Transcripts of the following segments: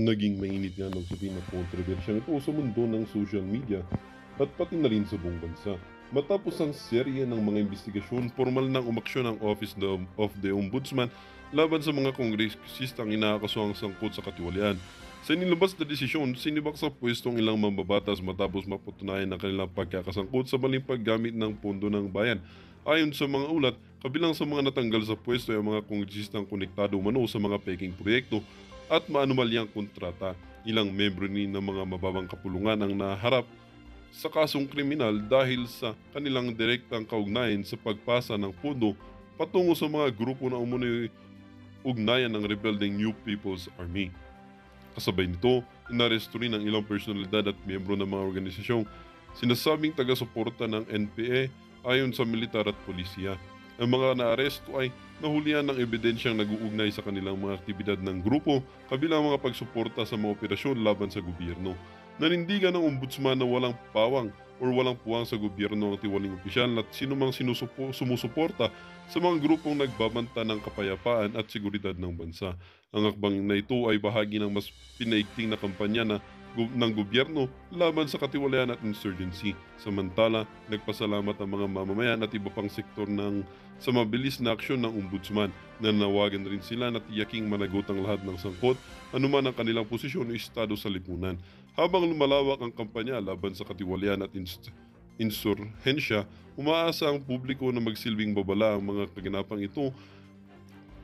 naging mainit nga ng sabihin na kontrobersyang ito sa mundo ng social media at pati na rin sa buong bansa. Matapos ang serye ng mga investigasyon, formal nang umaksyon ang Office of the Ombudsman laban sa mga kongresistang inakaswang sangkot sa katiwalian. Sa inilabas na desisyon, sinibak sa pwesto ang ilang mambabatas matapos mapatunayan ang kanilang pagkakasangkot sa maling paggamit ng pondo ng bayan. Ayon sa mga ulat, kabilang sa mga natanggal sa pwesto ay ang mga kongresistang konektado umano sa mga peking proyekto at maanumalyang kontrata. Ilang membro ni ng mga mababang kapulungan ang naharap sa kasong kriminal dahil sa kanilang direktang kaugnayan sa pagpasa ng pondo patungo sa mga grupo na umunoy ugnayan ng rebelding New People's Army. Kasabay nito, inaresto rin ang ilang personalidad at miyembro ng mga organisasyong sinasabing taga-suporta ng NPA ayon sa militar at polisiya. Ang mga naaresto ay nahulihan ng ebidensyang nag-uugnay sa kanilang mga aktibidad ng grupo kabilang mga pagsuporta sa mga operasyon laban sa gobyerno. Nanindigan ng ombudsman na walang pawang o walang puwang sa gobyerno ang tiwaling opisyal at sinumang sumusuporta sa mga grupong nagbabanta ng kapayapaan at seguridad ng bansa. Ang akbang na ito ay bahagi ng mas pinaigting na kampanya ng gobyerno laban sa katiwalian at insurgency. Samantala, nagpasalamat ang mga mamamayan at iba pang sektor sa mabilis na aksyon ng ombudsman. Nanawagan rin sila na tiyaking managot ang lahat ng sangkot, anuman ang kanilang posisyon o estado sa lipunan. Habang lumalawak ang kampanya laban sa katiwalian at insurhensya, umaasa ang publiko na magsilbing babala ang mga kaganapang ito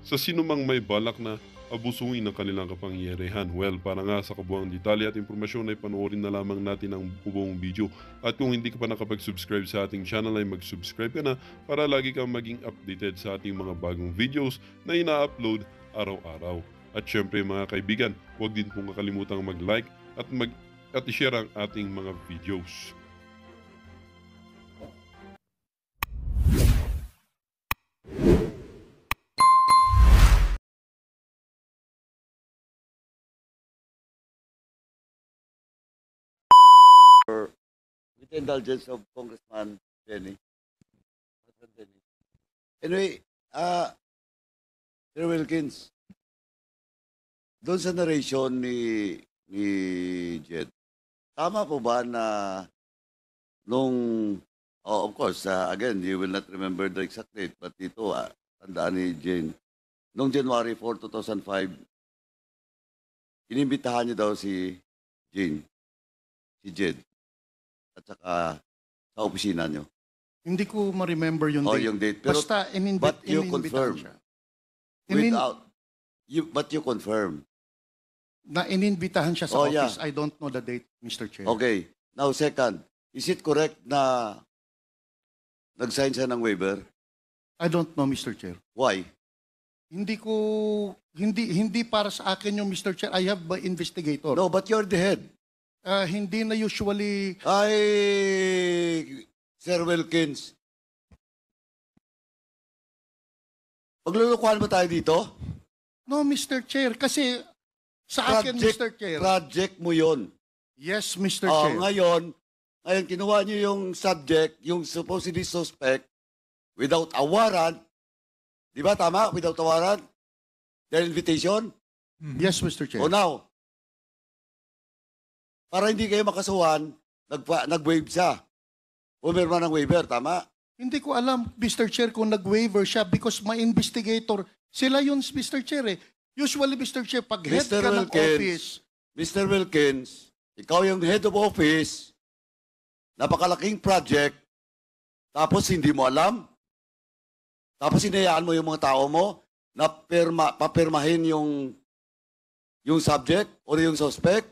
sa sinumang may balak na abusuin ang kanilang kapangyarihan. Well, para nga sa kabuang detalye at impormasyon ay panoorin na lamang natin ang buong video. At kung hindi ka pa nakapag-subscribe sa ating channel ay mag-subscribe ka na para lagi kang maging updated sa ating mga bagong videos na ina-upload araw-araw. At syempre mga kaibigan, huwag din pong kakalimutang mag-like at i-share ang ating mga videos. With the indulgence of Congressman Denny. Anyway, Sir Wilkins, doon sa narration ni Jed, tama po ba na of course, again, you will not remember the exact date, but ito, tandaan ni Jane, noong January 4, 2005, inimbitahan niyo daw si Jed, at saka sa opisina niyo. Hindi ko ma-remember yung date. Yung date. Pero, Basta but you confirm. siya. But you confirm. Na ininbitahan siya sa Yeah. office. I don't know the date, Mr. Chair. Okay. Now, second, is it correct na nag-sign siya ng waiver? I don't know, Mr. Chair. Why? Hindi para sa akin yung Mr. Chair. I have my investigator. No, but you're the head. Hindi na usually... Sir Wilkins, maglulukuhan ba tayo dito? No, Mr. Chair. Kasi sa akin, Mr. Chair. Project mo yon. Yes, Mr. Chair. Ngayon, kinuha niyo yung subject, yung supposedly suspect, without a warrant. Di ba tama? Without a warrant? Their invitation? Yes, Mr. Chair. O now, para hindi kayo makasuhan, nag-waive siya. Umirma ng waiver, tama? Hindi ko alam, Mr. Chair, kung nag-waiver siya because my investigator, sila yun, Mr. Chair. Usually, Mr. Chair, pag head Mr. ka ng Wilkins, office... Mr. Wilkins, ikaw yung head of office, napakalaking project, tapos hindi mo alam, tapos hinayaan mo yung mga tao mo na papirmahin yung subject or yung suspect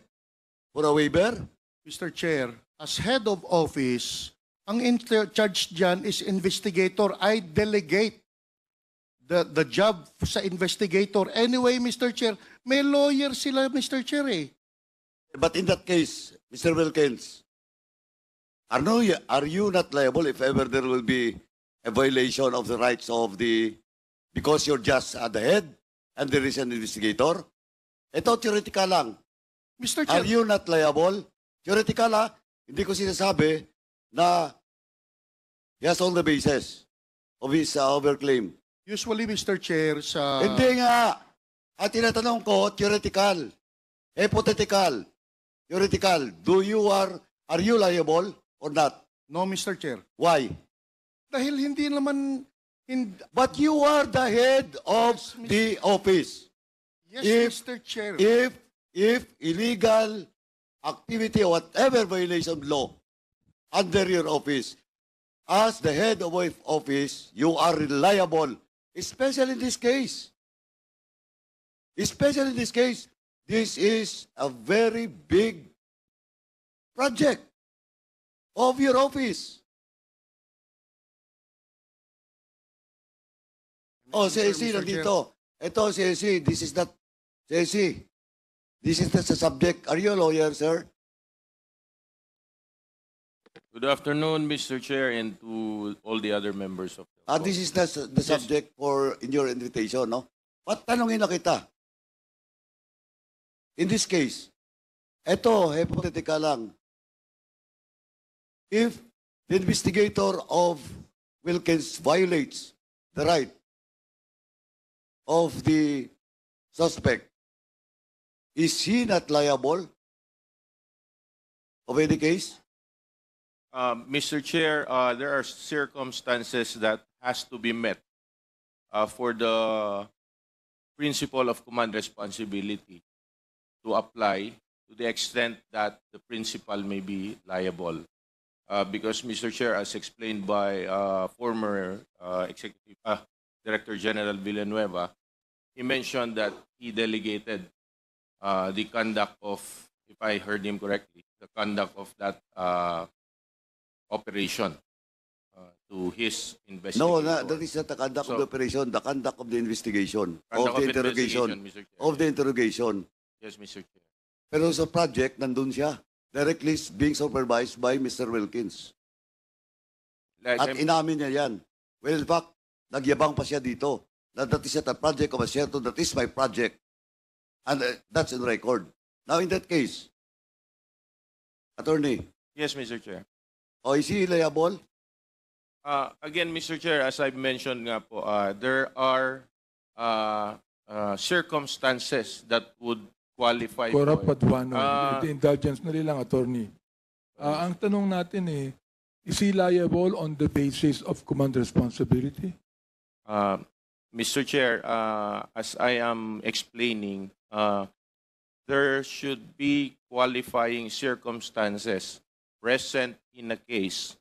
for a waiver? Mr. Chair, as head of office, ang in charge dyan is investigator. I delegate the job sa investigator. Anyway, Mr. Chair, may lawyer sila, Mr. Chair eh. But in that case, Mr. Wilkins, are you not liable if ever there will be a violation of the rights of because you're just at the head and there is an investigator? Ito, theoretical lang. Mr. Chair, Are you not liable? Theoretical hindi ko sinasabi na he has all the basis of his overclaim. usually, Mr. Chair, sa... Hindi nga. At tinatanong ko, theoretical. Hypothetical, theoretical, are you liable or not? No, Mr. Chair. Why? Dahil hindi naman, But you are the head of Yes, Mr. the office. yes, If- Mr. Chair. If illegal activity or whatever violation of law under your office, as the head of office, you are reliable, especially in this case. Especially in this case, this is a very big project of your office. Oh, Mr. CSC Chair. nandito. Ito, CSC, this is not, CSC, this is not the subject. Are you a lawyer, sir? Good afternoon, Mr. Chair, and to all the other members of the board. This is the subject for in your invitation, no? But tanongin na kita. In this case, ito, hypothetical lang. If the investigator of Wilkins violates the right of the suspect, is he not liable of any case? Mr. Chair, there are circumstances that has to be met for the principle of command responsibility to apply to the extent that the principal may be liable. Because, Mr. Chair, as explained by former Executive Director General Villanueva, he mentioned that he delegated the conduct of, if I heard him correctly, the conduct of that operation to his No, investigator. that is not the conduct of So- the operation, the conduct of the investigation, Conduct of the interrogation, investigation, Mr. Chair. of the interrogation. Yes, Mr. Chair. Pero sa project, nandun siya. Directly being supervised by Mr. Wilkins. Like At I'm- inamin niya yan. Well, in fact, nagyabang pa siya dito. That is not a project of a certo, that is my project. And that's in record. Now, in that case, attorney, yes, Mr. Chair. is he liable? Again, Mr. Chair, as I've mentioned nga po, there are circumstances that would qualify Corrupt for it. Paduano, Ah. the indulgence na nilang attorney. Ang tanong natin is he liable on the basis of command responsibility? Mr. Chair, as I am explaining, there should be qualifying circumstances present in a case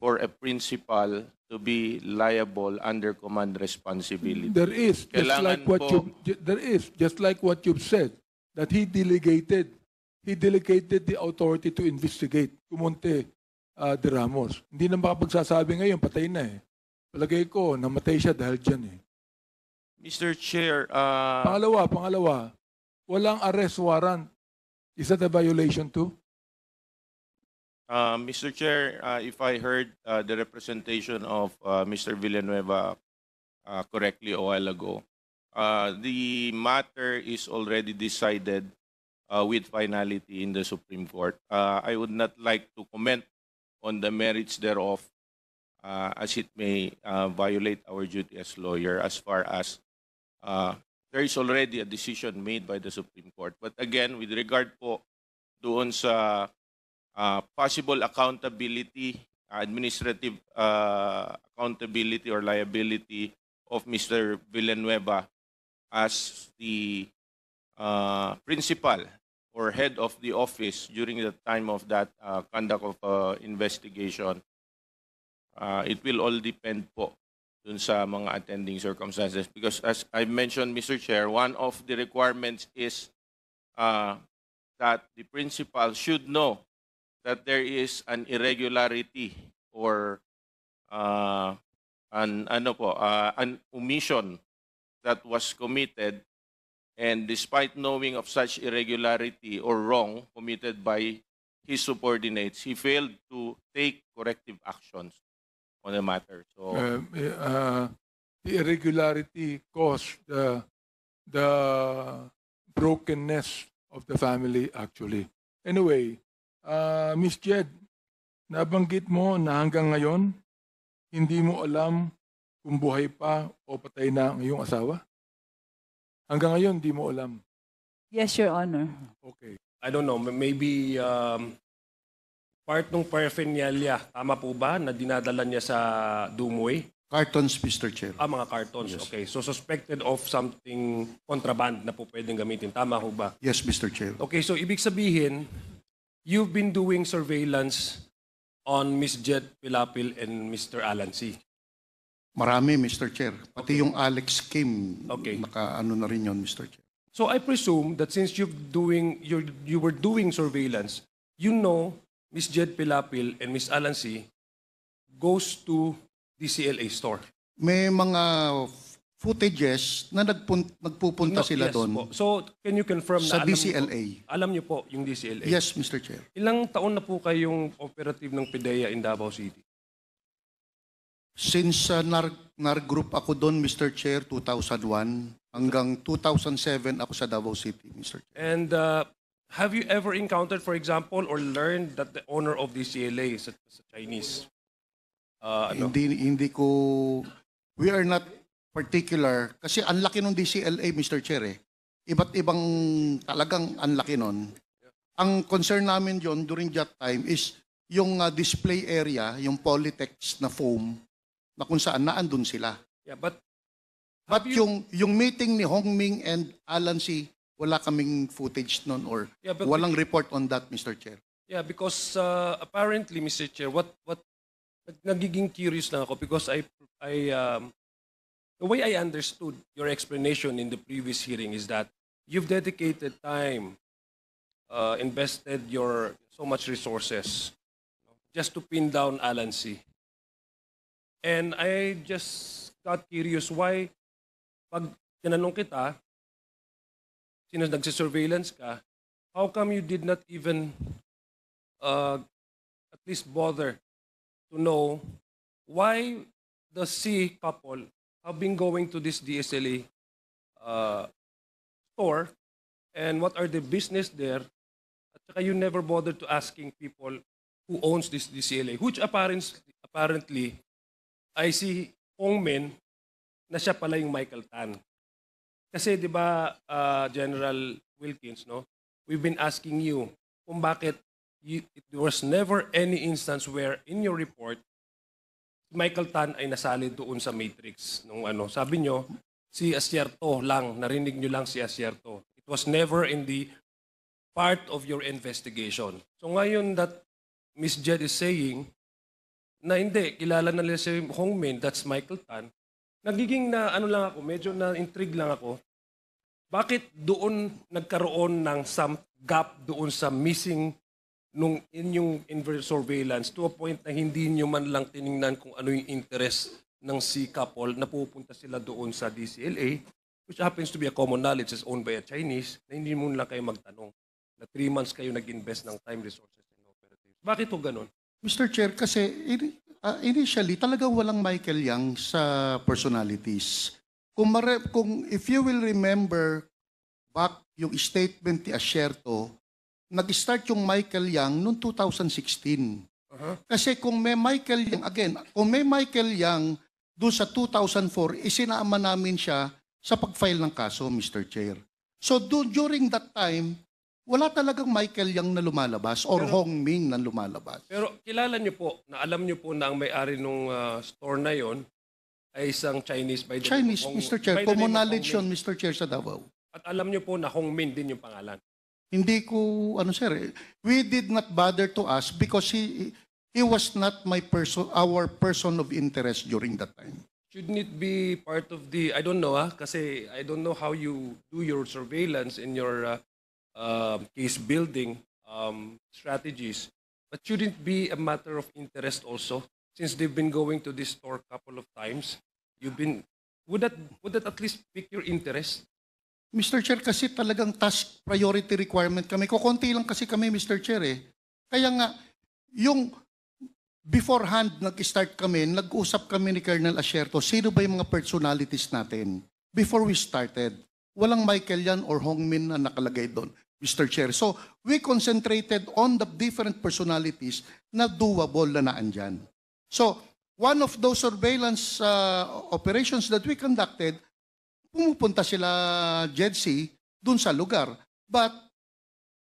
for a principal to be liable under command responsibility. There is, just like what you've said, that he delegated the authority to investigate. Kumonte de Ramos. Hindi na makapagsasabi ngayon, patay na eh. Palagay ko, namatay siya dahil dyan eh. Mr. Chair, Pangalawa, walang arrest warrant. Is that a violation too? Mr. Chair, if I heard the representation of Mr. Villanueva correctly a while ago, the matter is already decided with finality in the Supreme Court. I would not like to comment on the merits thereof as it may violate our duty as lawyer as far as there is already a decision made by the Supreme Court. But again, with regard po doon sa possible accountability, administrative accountability or liability of Mr. Villanueva as the principal or head of the office during the time of that conduct of investigation, it will all depend po dun sa mga attending circumstances. Because as I mentioned, Mr. Chair, one of the requirements is that the principal should know that there is an irregularity or an omission that was committed, and despite knowing of such irregularity or wrong committed by his subordinates, he failed to take corrective actions on the matter. So The irregularity caused the brokenness of the family actually. Anyway, Miss Jed, nabanggit mo na hanggang ngayon, hindi mo alam kung buhay pa o patay na ang iyong asawa? Hanggang ngayon, hindi mo alam. Yes, Your Honor. Okay. I don't know, maybe part ng paraphernalia, tama po ba, na dinadala niya sa Dumoy? Cartons, Mr. Chair. Mga cartons. Okay. So suspected of something contraband na po pwedeng gamitin. Tama ho ba? Yes, Mr. Chair. Okay, so ibig sabihin, you've been doing surveillance on Miss Jet Pilapil and Mr. Alan C. Marami, Mr. Chair. Pati yung Alex Kim, Okay. naka-ano na rin yun, Mr. Chair. So I presume that since you were doing surveillance, you know Miss Jet Pilapil and Miss Alan C goes to DCLA store. May mga footages na nagpupunta sila Yes doon po. So can you confirm sa na DCLA. alam niyo po yung DCLA? Yes, Mr. Chair. Ilang taon na po kayong operative ng PIDEA in Davao City? Since nar-group ako doon, Mr. Chair, 2001, hanggang 2007 ako sa Davao City, Mr. Chair. And have you ever encountered, for example, or learned that the owner of DCLA is a Chinese? Hindi ko, we are not particular, kasi ang laki ng DCLA, Mr. Chair, eh. Iba't ibang, talagang ang laki nun. Ang concern namin yon during that time is yung display area, yung Polytex na foam, na kung saan naandun sila. Yeah, but But yung meeting ni Hongming and Alan C, wala kaming footage nun or Yeah, but walang report on that, Mr. Chair. yeah, because apparently, Mr. Chair, what nagiging curious lang ako because the way I understood your explanation in the previous hearing is that you've dedicated time, invested your so much resources just to pin down Alan C. And I just got curious why pag tinanong kita, sino nagsisurveillance ka, how come you did not even at least bother to know why the C couple have been going to this DSLA store and what are the business there? At saka you never bothered to asking people who owns this DCLA, which apparently I see Hongmen na siya pala yung Michael Tan. Kasi 'di ba General Wilkins, no? We've been asking you kung bakit there was never any instance where in your report Michael Tan ay nasali doon sa Matrix nung ano. Sabi nyo, si Asierto lang, narinig nyo lang si Asierto. It was never in the part of your investigation. So ngayon that Miss Jed is saying na hindi, kilala na nila si Hongmen, that's Michael Tan, nagiging na ano lang ako, medyo na intrigue lang ako. Bakit doon nagkaroon ng some gap doon sa missing nung inyong surveillance to a point na hindi nyo man lang tiningnan kung ano yung interest ng C couple na pupunta sila doon sa DCLA, which happens to be a common knowledge is owned by a Chinese, na hindi mo lang kayo magtanong na 3 months kayo nag-invest ng time, resources, and operations. Bakit po ganun? Mr. Chair, kasi initially talagang walang Michael Yang sa personalities. Kung if you will remember back yung statement ni Asierto, nag-start yung Michael Yang noong 2016. Kasi kung may Michael Yang, again, kung may Michael Yang doon sa 2004, isinaama namin siya sa pag-file ng kaso, Mr. Chair. So during that time, wala talagang Michael Yang na lumalabas or Hongming na lumalabas. Pero kilala nyo po, na alam nyo po na ang may-ari nung store na yon ay isang Chinese by the Chinese, name of Mr. Chair. by the name Common of knowledge yun, Hongming. Mr. Chair, sa Davao. At alam nyo po na Hongmin din yung pangalan. Hindi ko, sir, we did not bother to ask because he was not our person of interest during that time. Shouldn't it be part of the, I don't know kasi I don't know how you do your surveillance in your case building strategies, but shouldn't be a matter of interest also since they've been going to this store a couple of times? Would that at least pique your interest? Mr. Chair, kasi talagang task priority requirement kami. Kukunti lang kasi kami, Mr. Chair, eh. Kaya nga, yung beforehand nag-start kami, nag-usap kami ni Colonel Asierto, sino ba yung mga personalities natin? Before we started, walang Michael Yan or Hongmin na nakalagay doon, Mr. Chair. So, we concentrated on the different personalities na doable na naandyan. So, one of those surveillance operations that we conducted, pumupunta sila, JEDC, dun sa lugar. But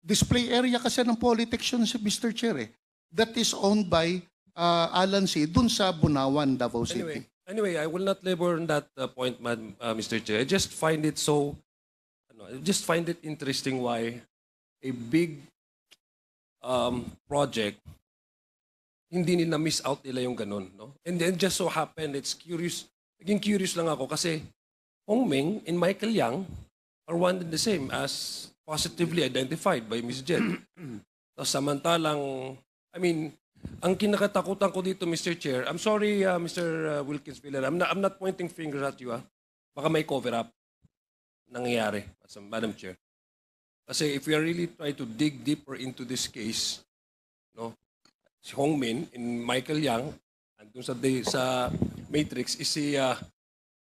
display area kasi ng Polytech yun, Mr. Chair, that is owned by Alan C. dun sa Bunawan, Davao City. Anyway, I will not labor on that point, Mr. Chair. I just find it I just find it interesting why a big project, hindi nila miss out nila yung ganun, no? And then just so happened, it's curious, naging curious lang ako kasi Hong Meng and Michael Yang are one and the same as positively identified by Ms. Jed. Tapos samantalang, I mean, ang kinakatakutan ko dito, Mr. Chair, I'm sorry, Mr. Wilkins Villar, I'm not pointing fingers at you, Baka may cover up nangyayari, Madam Chair. Kasi if we are really trying to dig deeper into this case, no, si Hong Min and Michael Yang, andun sa Matrix, is he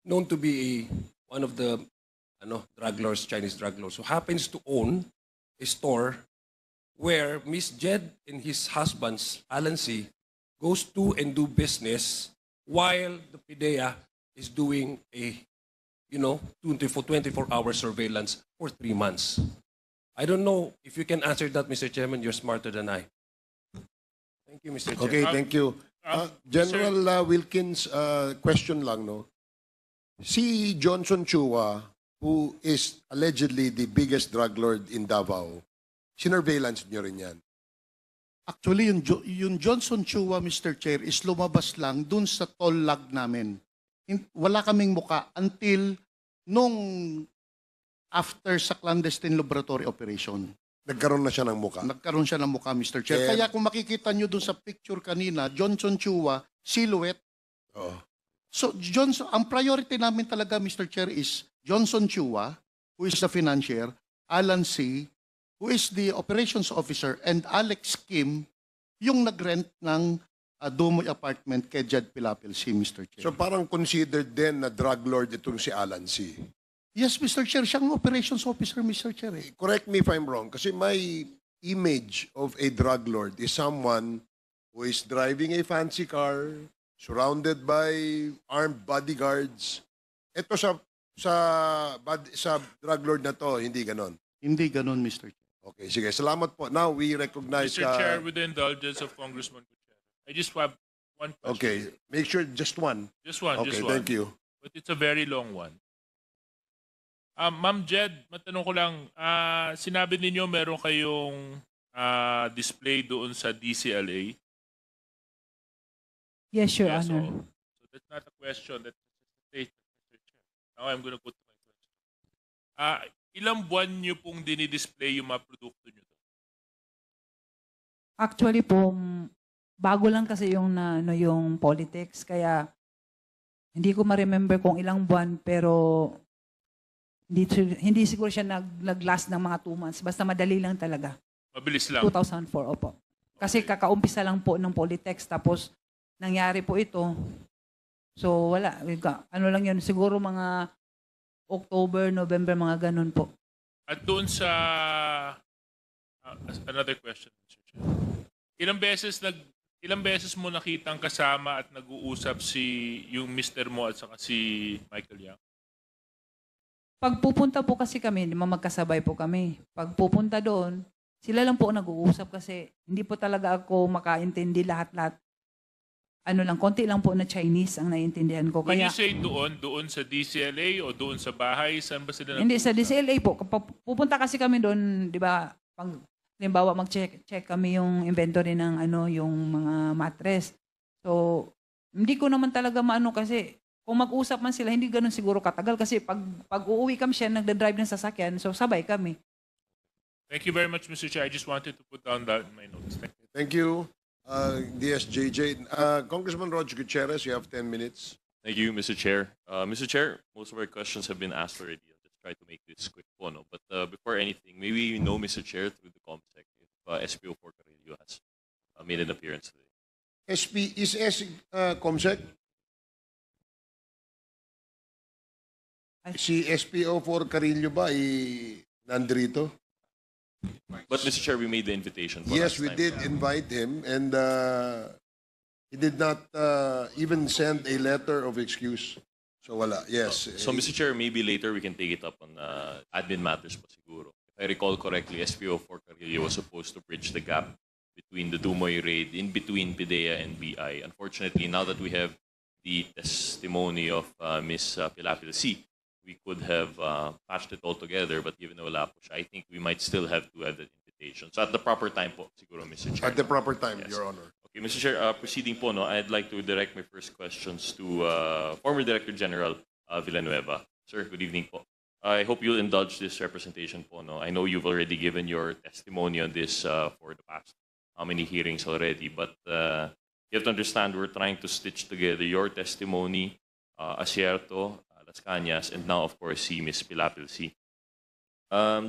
known to be one of the drug lords, Chinese drug lords, who happens to own a store where Miss Jed and his husband, Alan C., goes to and do business while the PIDEA is doing a 24-hour surveillance for 3 months. I don't know if you can answer that, Mr. Chairman. You're smarter than I. Thank you, Mr. Chair. Okay, thank you. General Wilkins, question lang, no? Si Johnson Chua, who is allegedly the biggest drug lord in Davao, sinurveillance nyo rin yan? Actually, yung Johnson Chua, Mr. Chair, is lumabas lang dun sa toll log namin. Wala kaming muka until nung after sa clandestine laboratory operation. Nagkaroon na siya ng muka? Nagkaroon siya ng muka, Mr. Chair. Kaya kung makikita nyo dun sa picture kanina, Johnson Chua, silhouette. Oh. So, Johnson, ang priority namin talaga, Mr. Chair, is Johnson Chua, who is the financier, Alan C., who is the operations officer, and Alex Kim, yung nag-rent ng Dumoy apartment kay Jed Pilapil C., Mr. Chair. So parang considered din na drug lord itong si Alan C. Yes, Mr. Chair. Siyang operations officer, Mr. Chair. Correct me if I'm wrong, kasi my image of a drug lord is someone who is driving a fancy car, surrounded by armed bodyguards. Ito sa drug lord na to, hindi ganon. Hindi ganon, Mr. Chair. Okay, sige. Salamat po. Now, we recognize... Mr. Chair, with the indulgence of Congressman Gutierrez, I just have one question. Okay. Make sure just one. Just one, Okay, just one. thank you. But it's a very long one. Ma'am Jed, matanong ko lang, sinabi ninyo meron kayong display doon sa DCLA? Yes, Your Yeah, Honor. so that's not a question, that's a statement, Mr. Chair. Now I'm going to go to my question. Ilang buwan nyo pong dinidisplay yung mga produkto nyo doon? Actually po, bago lang kasi yung yung Polytex, kaya hindi ko ma-remember kung ilang buwan, pero hindi siguro siya nag-last ng mga 2 months. Basta madali lang talaga. Mabilis lang. 2004, opo. Kasi kakaumpisa lang po ng Polytex, tapos nangyari po ito. So wala, ano lang yun, siguro mga October, November, mga ganun po. At doon sa another question, Mr. Chair. Ilang beses mo nakitang kasama at nag-uusap yung mister mo at saka si Michael Yang? Pag pupunta po kasi kami, di ba magkasabay po kami. Pag pupunta doon, sila lang po nag-uusap kasi hindi po talaga ako makaintindi lahat-lahat. Ano lang, konti lang po na Chinese ang naiintindihan ko. When Kaya, you say doon sa DCLA o doon sa bahay, saan ba sila hindi, sa nag-uusap? DCLA po. Kapag pupunta kasi kami doon, di ba, pag halimbawa mag-check kami yung inventory ng yung mga mattress. So, hindi ko naman talaga maano kasi kung mag-usap man sila, hindi ganun siguro katagal kasi pag uuwi kami siya, nagda-drive ng sasakyan, so sabay kami. Thank you very much, Mr. Chair. I just wanted to put down that in my notes. Thank you, DSJJ. Congressman Roger Gutierrez, you have 10 minutes. Thank you, Mr. Chair. Mr. Chair, most of our questions have been asked already. I'll just try to make this quick one. No? But before anything, maybe you know, Mr. Chair, through the ComSec, if SPO4 Carillo has made an appearance today. ComSec? Si SPO4 Carillo ba nandito? But, Mr. Chair, we made the invitation. For Yes, last we time. did invite him, and he did not even send a letter of excuse. So wala, yes. So, Mr. Chair, maybe later we can take it up on admin matters pa siguro. If I recall correctly, SPO4 Carillo was supposed to bridge the gap between the Dumoy raid, in between PIDEA and BI. Unfortunately, now that we have the testimony of Ms. Pilapil C, we could have patched it all together, but given na wala po siya, I think we might still have to have that invitation. So at the proper time po, siguro, Mr. Chair. At the proper time, Yes. Your Honor. Okay, Mr. Chair, proceeding po, no, I'd like to direct my first questions to former Director General Villanueva. Sir, good evening po. I hope you'll indulge this representation po, no. I know you've already given your testimony on this for the past how many hearings already, but you have to understand we're trying to stitch together your testimony, Asierto, Las Cañas, and now, of course, si Ms. Pilapil C.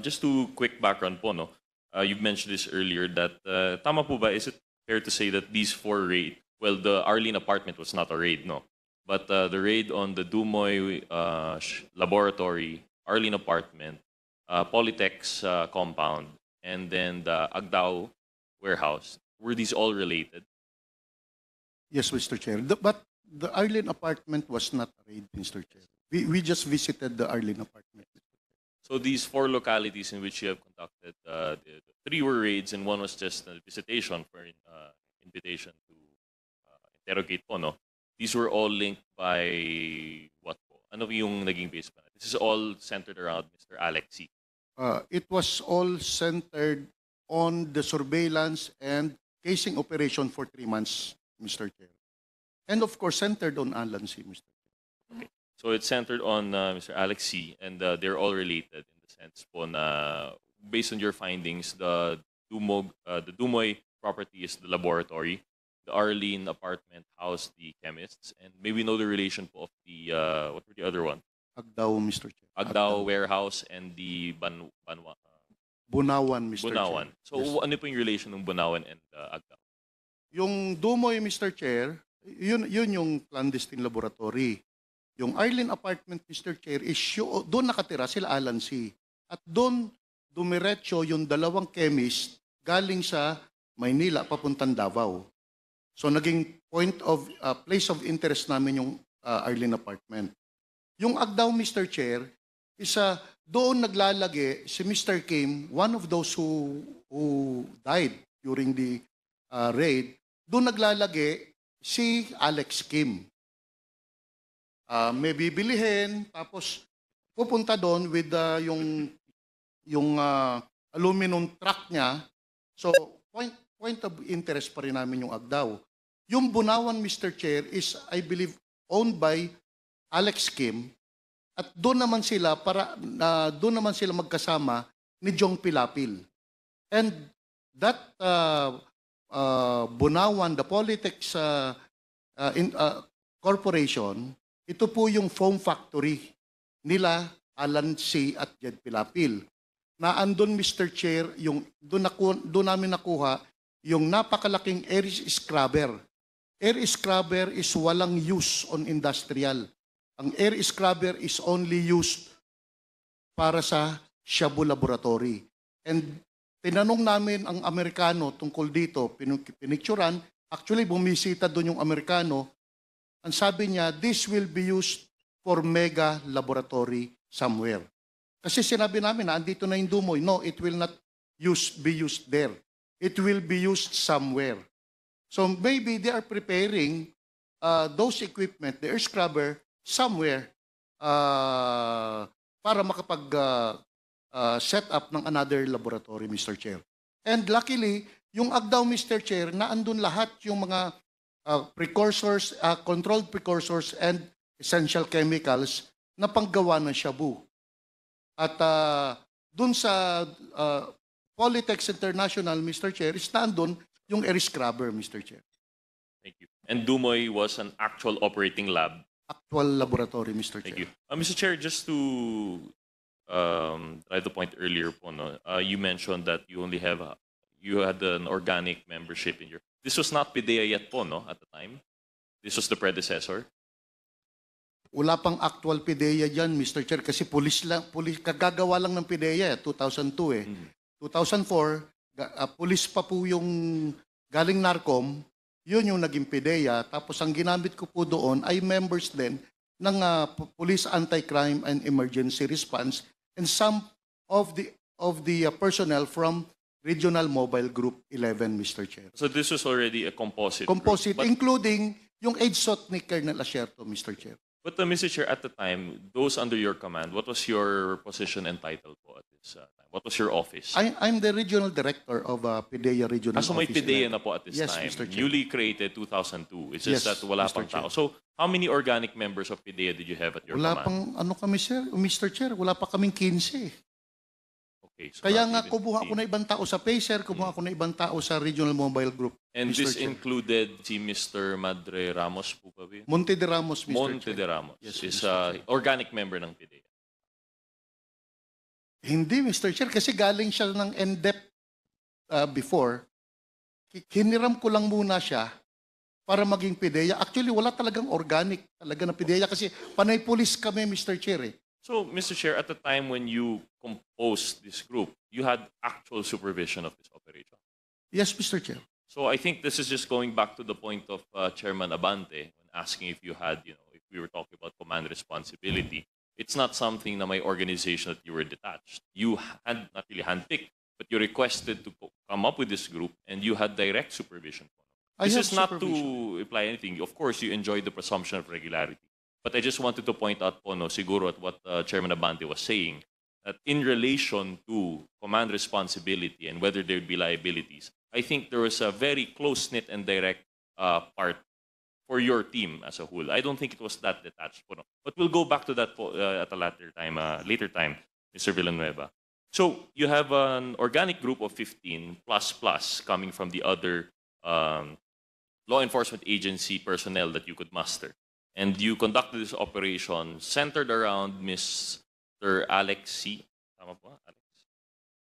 Just to quick background po, no. You've mentioned this earlier that tama po ba, is it fair to say that these 4 raid, well, the Arlene apartment was not a raid, no, but the raid on the Dumoy laboratory, Arlene apartment, Polytech's compound, and then the Agdao warehouse, were these all related? Yes, Mr. Chair. But the Arlene apartment was not a raid, Mr. Chair. We just visited the Arlene apartment. So these 4 localities in which you have conducted, the 3 were raids and 1 was just a visitation for invitation to interrogate po, no? These were all linked by what po? Ano yung naging base pa? This is all centered around Mr. Alex C. It was all centered on the surveillance and casing operation for 3 months, Mr. Chair. And of course, centered on Alan C, Mr. Chair. So it's centered on Mr. Alex C, and they're all related in the sense po na based on your findings, the Dumoy property is the laboratory, the Arlene apartment housed the chemists, and maybe know the relation po of the what were the other one? Agdao, Mr. Chair. Agdao warehouse and the Bunawan, Mr. Bunawan. Chair. So Yes. ano po yung relation ng Bunawan and Agdao? Yung Dumoy, Mr. Chair, yun yung clandestine laboratory. Yung Arlene apartment, Mr. Chair, is doon nakatira sila Alan C. At doon dumiretso yung 2 chemist galing sa Maynila papuntang Davao. So naging place of interest namin yung Arlene apartment. Yung Agdao, Mr. Chair, is doon naglalagi si Mr. Kim, one of those who died during the raid, doon naglalagi si Alex Kim. May bibilihin, tapos pupunta doon with yung aluminum truck niya. So, point of interest pa rin namin yung Agdao. Yung Bunawan, Mr. Chair, is, I believe, owned by Alex Kim. At doon naman sila magkasama ni Jong Pilapil. And that Bunawan, the Polytech's corporation, ito po yung foam factory nila Alan C. at Jed Pilapil. Na andun, Mr. Chair, yung doon namin nakuha yung napakalaking air scrubber. Air scrubber is walang use on industrial. Ang air scrubber is only used para sa Shabu Laboratory. And tinanong namin ang Amerikano tungkol dito, pinicturan, actually bumisita doon yung Amerikano, ang sabi niya, this will be used for mega laboratory somewhere. Kasi sinabi namin na andito na yung Dumoy. No, it will not be used there. It will be used somewhere. So maybe they are preparing those equipment, the air scrubber, somewhere para makapag-set up ng another laboratory, Mr. Chair. And luckily, yung Agdao, Mr. Chair, naandun lahat yung mga precursors, controlled precursors, and essential chemicals na panggawa ng shabu. At dun sa Polytechs International, Mr. Chair, is naandun yung air scrubber, Mr. Chair. Thank you. And Dumoy was an actual operating lab. Actual laboratory, Mr. Thank Chair. you. Mr. Chair, just to try the point earlier po, no, you mentioned that you had an organic membership in your... This was not PIDEA yet po, no, at the time? This was the predecessor? Wala pang actual PIDEA dyan, Mr. Chair, kasi kagagawa lang ng PIDEA, 2002 eh. 2004, pulis pa po yung galing NARCOM, yun yung naging PIDEA. Tapos ang ginamit ko po doon ay members din ng Police Anti-Crime and Emergency Response, and some of the of the personnel from Regional Mobile Group 11, Mr. Chair. So this was already a composite. group. Composite, But, including yung EDSOT ni Colonel Asierto, Mr. Chair. but Mr. Chair, at the time, those under your command, what was your position and title po at this time? What was your office? I'm the regional director of PIDEA Regional So may Office. PIDEA 11. na po at this Yes, time. Mr. Chair. Newly created 2002. It's just Yes, that wala Mr. pang Chair. tao. So how many organic members of PIDEA did you have at your Wala command? pang, ano kami, sir, Mr. Chair, wala pa kaming 15. Okay, so Kaya not nga, even kumuha ako 15. na ibang tao sa PACER, kumuha ako na ibang tao sa Regional Mobile Group. And Mr. this Chair. included si Mr. Madre Ramos po ba? Monte de Ramos, Mr. Monte Chair. de Ramos Yes, is Mr. Chair. organic member ng PIDEA. Hindi, Mr. Chair, kasi galing siya ng NDEP before. Hiniram ko lang muna siya para maging PIDEA. Actually, wala talagang organic talaga na PIDEA kasi panay pulis kami, Mr. Chair. So, Mr. Chair, at the time when you composed this group, you had actual supervision of this operation. Yes, Mr. Chair. So I think this is just going back to the point of Chairman Abante when asking if you had, if we were talking about command responsibility. It's not something na my organization that you were detached. You had not really handpicked, but you requested to come up with this group and you had direct supervision. I This have is not supervision. to imply anything. Of course, you enjoy the presumption of regularity. But I just wanted to point out po, siguro at what Chairman Abante was saying, that in relation to command responsibility and whether there would be liabilities, I think there was a very close-knit and direct part for your team as a whole. I don't think it was that detached. But we'll go back to that po, at a later time, Mr. Villanueva. So you have an organic group of 15 plus coming from the other law enforcement agency personnel that you could muster. And you conducted this operation centered around Mr. Alex C. Tama po? Alex?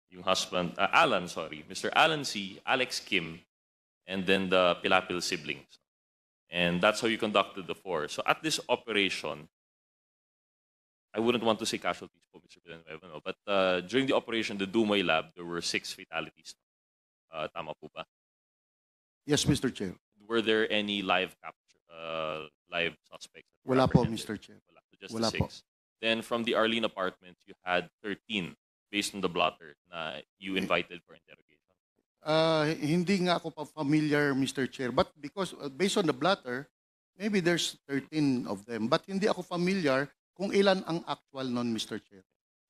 Yung husband, Alan, sorry. Mr. Alan C., Alex Kim, and then the Pilapil siblings. And that's how you conducted the four. So at this operation, I wouldn't want to say casualties po, Mr. Villanueva, no? But during the operation, the Dumoy Lab, there were 6 fatalities. Tama po ba? Yes, Mr. Chair. Were there any live suspects? that were Wala po, apprehended? Mr. Chair. Wala. So just Wala the po. 6. Then from the Arlene apartment, you had 13 based on the blotter na you invited for interrogation. Hindi nga ako pa familiar, Mr. Chair. But because based on the blotter, maybe there's 13 of them. But hindi ako familiar kung ilan ang actual nun, Mr. Chair.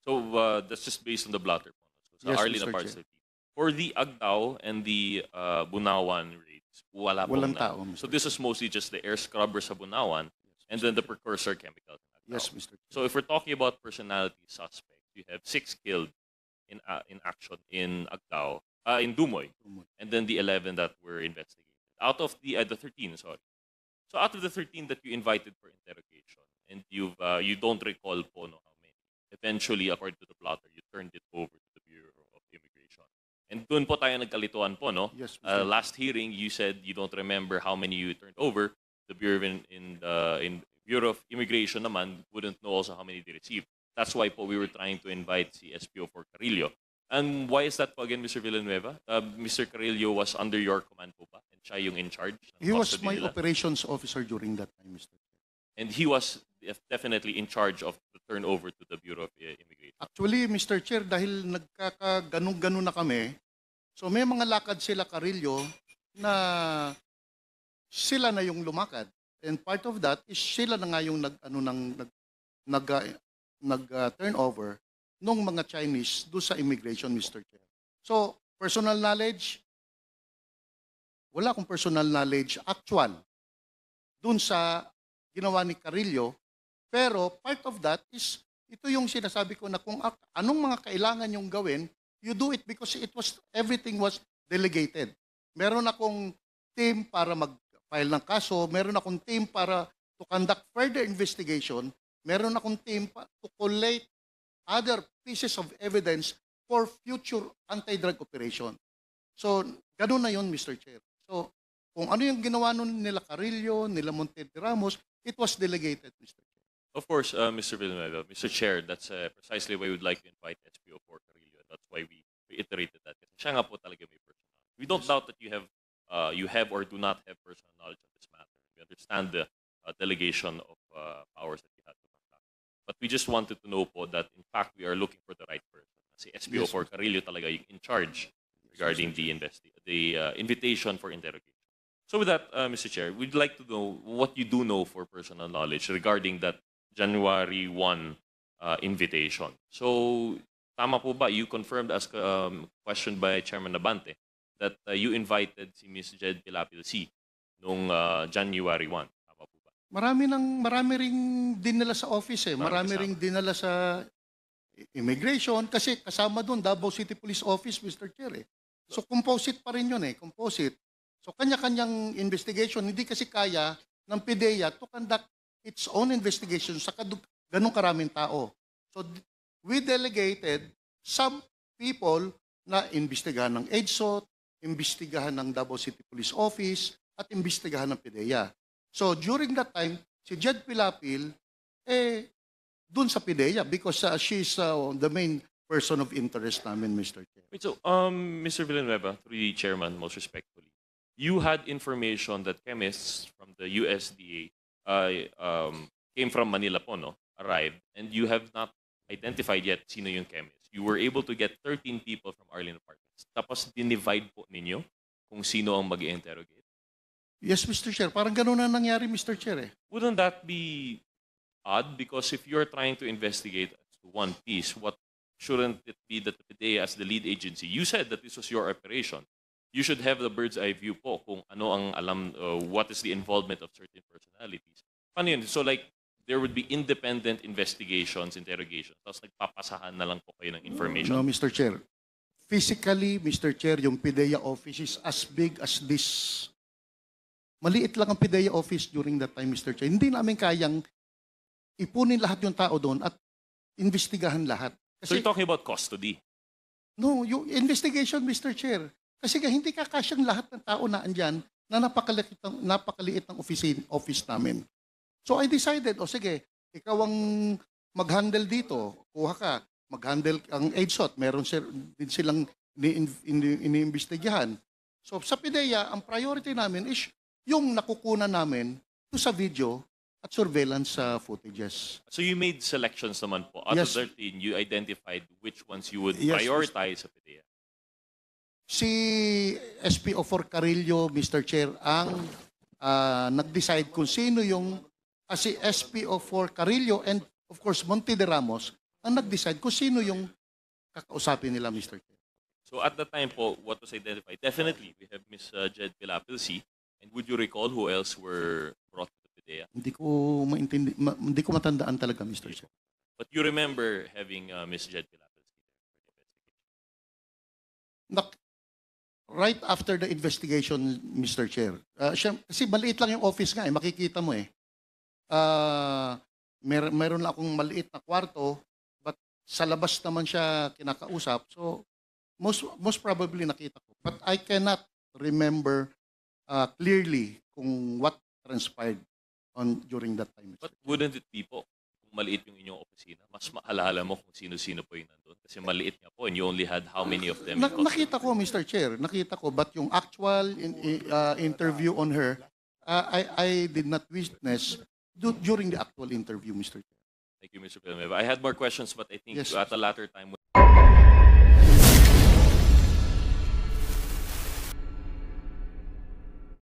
So that's just based on the blotter. So Yes, Arlene Mr. apartment. Chair. 13. For the Agdao and the Bunawan raids, wala pong Walang na. tao, Mr. So this is mostly just the air scrubber sa Bunawan and then the precursor chemical. Yes, Mr. Chair. So if we're talking about personality suspects, you have 6 killed in action in Agdao, in Dumoy, and then the 11 that were investigated. Out of the 13, sorry. So out of the 13 that you invited for interrogation, and you don't recall po how many. Eventually, according to the plotter, you turned it over to the Bureau of Immigration. And doon po tayo nagkalituan po, no? Yes, Mr. Last hearing, you said you don't remember how many you turned over. The Bureau in Bureau of Immigration naman wouldn't know also how many they received. That's why po we were trying to invite si SPO4 Carrillo. And why is that po again, Mr. Villanueva? Mr. Carrillo was under your command po ba? And siya yung in charge? ng He was custody my nila? operations officer during that time, Mr. Chair. And he was definitely in charge of the turnover to the Bureau of Immigration. Actually, Mr. Chair, dahil nagkakaganong-ganon na kami, so may mga lakad sila, Carillo, na sila na yung lumakad. And part of that is sila na nga yung turnover nung mga Chinese do sa immigration, Mr. Chair. So, personal knowledge, wala akong personal knowledge actual dun sa ginawa ni Carillo. Pero part of that is, ito yung sinasabi ko na kung anong mga kailangan yung gawin, you do it because everything was delegated. Meron akong team para mag-file ng kaso, meron akong team para to conduct further investigation, meron akong team to collate other pieces of evidence for future anti-drug operation. So, ganun na yun, Mr. Chair. So, kung ano yung ginawa nun nila Carillo, nila Monte de Ramos, it was delegated, Mr. Chair. Of course, Mr. Villanueva, Mr. Chair, that's precisely why we would like to invite SPO4 Carrillo. That's why we reiterated that. Kasi siya nga po talaga may personal. We don't doubt that you have or do not have personal knowledge on this matter. We understand the delegation of powers that you had to conduct. But we just wanted to know po that in fact we are looking for the right person. Si SPO4 Carillo talaga yung in charge regarding the invitation for interrogation. So with that, Mr. Chair, we'd like to know what you do know for personal knowledge regarding that January 1 invitation. So tama po ba, you confirmed as questioned by Chairman Nabante that you invited si Ms. Jed Pilapil C noong January 1. Tama po ba? Marami ring dinala sa office eh. Marami ring dinala sa immigration kasi kasama doon Davao City Police Office, Mr. Chair eh. So composite pa rin yun eh, composite. So kanya-kanyang investigation, hindi kasi kaya ng PDEA to conduct its own investigation sa ganung karaming tao. So we delegated some people na imbestigahan ng EDSOT, imbestigahan ng Davao City Police Office, at imbestigahan ng PDEA. So during that time, si Jed Pilapil, dun sa PDEA because she's the main person of interest namin, Mr. Chair. Wait, so, Mr. Villanueva, through the chairman, most respectfully, you had information that chemists from the USDA came from Manila po, no? Arrived, and you have not identified yet sino yung chemist. You were able to get 13 people from Arlene Apartments. Tapos dinivide po ninyo kung sino ang mag-interrogate. Yes, Mr. Chair. Parang ganun na nangyari, Mr. Chair. Wouldn't that be odd? Because if you're trying to investigate as to one piece, shouldn't it be that the PDEA as the lead agency? You said that this was your operation. You should have the bird's eye view po kung ano ang alam, what is the involvement of certain personalities. Paano yun? So like, there would be independent investigations, interrogations, tapos nagpapasahan na lang po kayo ng information. No, Mr. Chair. Physically, Mr. Chair, yung PDEA office is as big as this. Maliit lang ang PDEA office during that time, Mr. Chair. Hindi namin kayang ipunin lahat yung tao doon at investigahan lahat. So you're talking about custody? No, yung investigation, Mr. Chair. Kasi hindi kakasyang lahat ng tao na andyan na napakaliit ng office namin. So I decided, sige, ikaw ang mag-handle dito. Kuha ka, mag-handle ang EDSOT. Meron din silang iniimbestigahan. So sa PDEA, ang priority namin is yung nakukunan namin to sa video at surveillance footages. So you made selections naman po. Out Yes. of 13, you identified which ones you would Yes, prioritize sa PDEA. Si SPO4 Carillo, Mr. Chair, ang nag-decide kung sino yung si SPO4 Carillo and of course Monte de Ramos ang nag-decide kung sino yung kakausapin nila, Mr. Chair. So at the time po, what was identified? Definitely, we have Ms. Jed Pilapil C. And would you recall who else were brought to the PDEA? Hindi ko matandaan talaga, Mr. Chair. But you remember having Ms. Jed Pilapil C there? Right after the investigation, Mr. Chair. Kasi maliit lang yung office nga, makikita mo eh. Meron lang akong maliit na kwarto, but sa labas naman siya kinakausap. So, most probably nakita ko. But I cannot remember clearly kung what transpired during that time. But wouldn't it be po, kung maliit yung inyong opisina, mas maalala mo kung sino-sino po yung nandun? Kasi maliit nga po and you only had how many of them? Nakita ko, Mr. Chair. Nakita ko. But yung actual interview on her, I did not witness during the actual interview, Mr. Chair. Thank you, Mr. Villanueva. I had more questions, but I think Yes. at a later time...